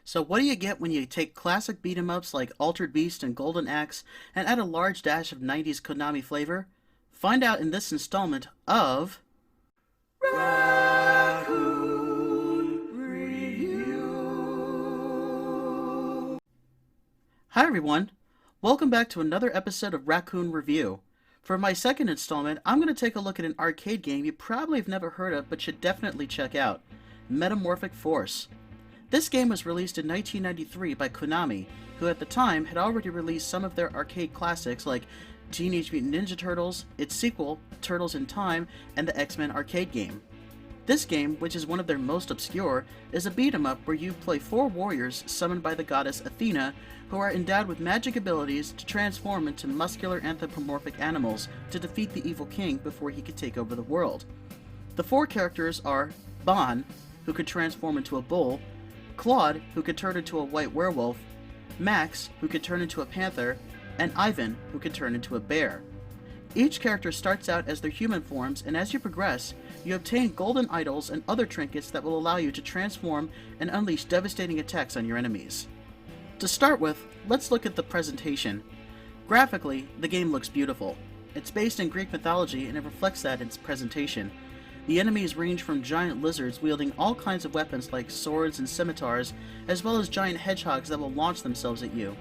So what do you get when you take classic beat-em-ups like Altered Beast and Golden Axe and add a large dash of 90s Konami flavor? Find out in this installment of Raccoon Review. Hi everyone, welcome back to another episode of Raccoon Review. For my second installment, I'm going to take a look at an arcade game you probably have never heard of but should definitely check out, Metamorphic Force. This game was released in 1993 by Konami, who at the time had already released some of their arcade classics like Teenage Mutant Ninja Turtles, its sequel, Turtles in Time, and the X-Men arcade game. This game, which is one of their most obscure, is a beat-em-up where you play 4 warriors summoned by the goddess Athena, who are endowed with magic abilities to transform into muscular anthropomorphic animals to defeat the evil king before he could take over the world. The 4 characters are Bon, who could transform into a bull, Claude, who could turn into a white werewolf, Max, who could turn into a panther, and Ivan, who could turn into a bear. Each character starts out as their human forms, and as you progress, you obtain golden idols and other trinkets that will allow you to transform and unleash devastating attacks on your enemies. To start with, let's look at the presentation. Graphically, the game looks beautiful. It's based in Greek mythology and it reflects that in its presentation. The enemies range from giant lizards wielding all kinds of weapons like swords and scimitars, as well as giant hedgehogs that will launch themselves at you.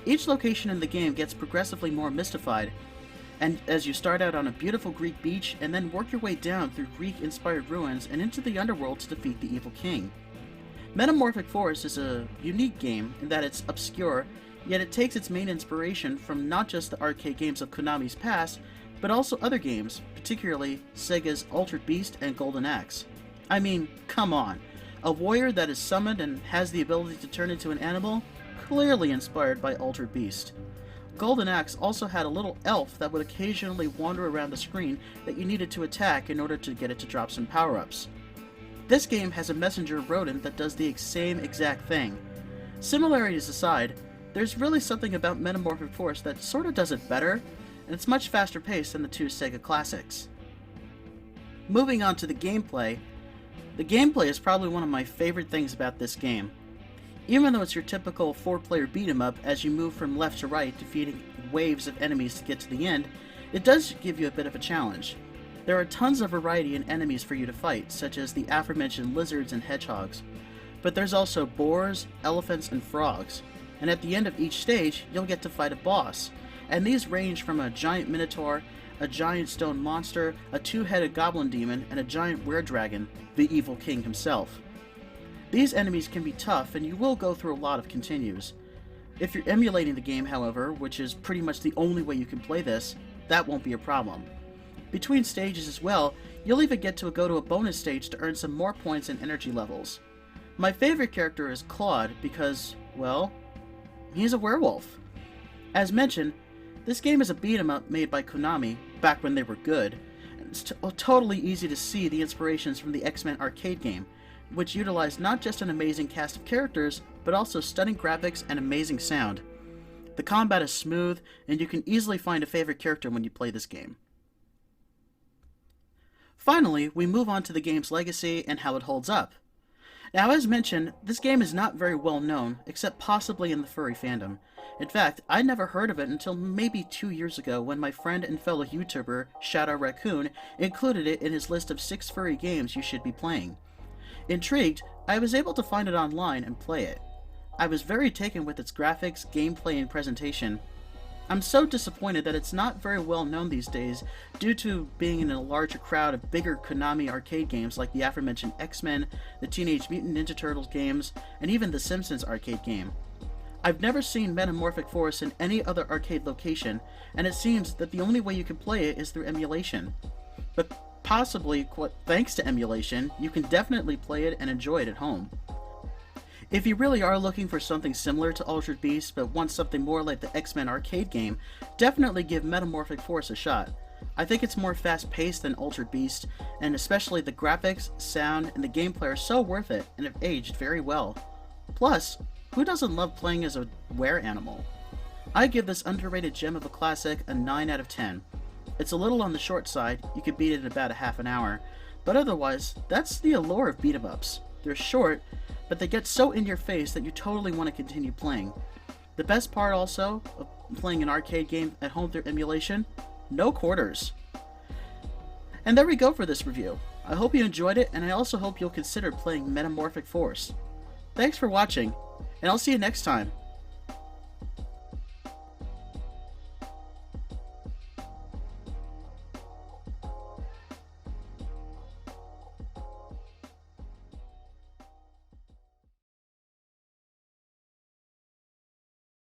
Each location in the game gets progressively more mystified, and as you start out on a beautiful Greek beach and then work your way down through Greek-inspired ruins and into the underworld to defeat the evil king. Metamorphic Force is a unique game in that it's obscure, yet it takes its main inspiration from not just the arcade games of Konami's past, but also other games, particularly Sega's Altered Beast and Golden Axe. I mean, come on. A warrior that is summoned and has the ability to turn into an animal? Clearly inspired by Altered Beast. Golden Axe also had a little elf that would occasionally wander around the screen that you needed to attack in order to get it to drop some power-ups. This game has a messenger rodent that does the same exact thing. Similarities aside, there's really something about Metamorphic Force that sorta does it better, and it's much faster paced than the 2 Sega classics. Moving on to the gameplay is probably one of my favorite things about this game. Even though it's your typical 4-player beat-em-up as you move from left to right defeating waves of enemies to get to the end, it does give you a bit of a challenge. There are tons of variety in enemies for you to fight, such as the aforementioned lizards and hedgehogs. But there's also boars, elephants, and frogs, and at the end of each stage, you'll get to fight a boss. And these range from a giant minotaur, a giant stone monster, a 2-headed goblin demon, and a giant were-dragon, the evil king himself. These enemies can be tough, and you will go through a lot of continues. If you're emulating the game, however, which is pretty much the only way you can play this, that won't be a problem. Between stages as well, you'll even get to go to a bonus stage to earn some more points and energy levels. My favorite character is Claude because, well, he's a werewolf. As mentioned, this game is a beat-em-up made by Konami, back when they were good, and it's totally easy to see the inspirations from the X-Men arcade game, which utilized not just an amazing cast of characters, but also stunning graphics and amazing sound. The combat is smooth, and you can easily find a favorite character when you play this game. Finally, we move on to the game's legacy and how it holds up. Now, as mentioned, this game is not very well known, except possibly in the furry fandom. In fact, I'd never heard of it until maybe 2 years ago when my friend and fellow YouTuber, Raccoon, included it in his list of 6 furry games you should be playing. Intrigued, I was able to find it online and play it. I was very taken with its graphics, gameplay, and presentation. I'm so disappointed that it's not very well known these days due to being in a larger crowd of bigger Konami arcade games like the aforementioned X-Men, the Teenage Mutant Ninja Turtles games, and even the Simpsons arcade game. I've never seen Metamorphic Force in any other arcade location, and it seems that the only way you can play it is through emulation. But possibly, thanks to emulation, you can definitely play it and enjoy it at home. If you really are looking for something similar to Altered Beast but want something more like the X-Men arcade game, definitely give Metamorphic Force a shot. I think it's more fast-paced than Altered Beast, and especially the graphics, sound, and the gameplay are so worth it and have aged very well. Plus, who doesn't love playing as a were-animal? I give this underrated gem of a classic a 9 out of 10. It's a little on the short side, you could beat it in about a half an hour, but otherwise, that's the allure of beat-em-ups. They're short, but they get so in your face that you totally want to continue playing. The best part also of playing an arcade game at home through emulation, no quarters. And there we go for this review. I hope you enjoyed it, and I also hope you'll consider playing Metamorphic Force. Thanks for watching, and I'll see you next time.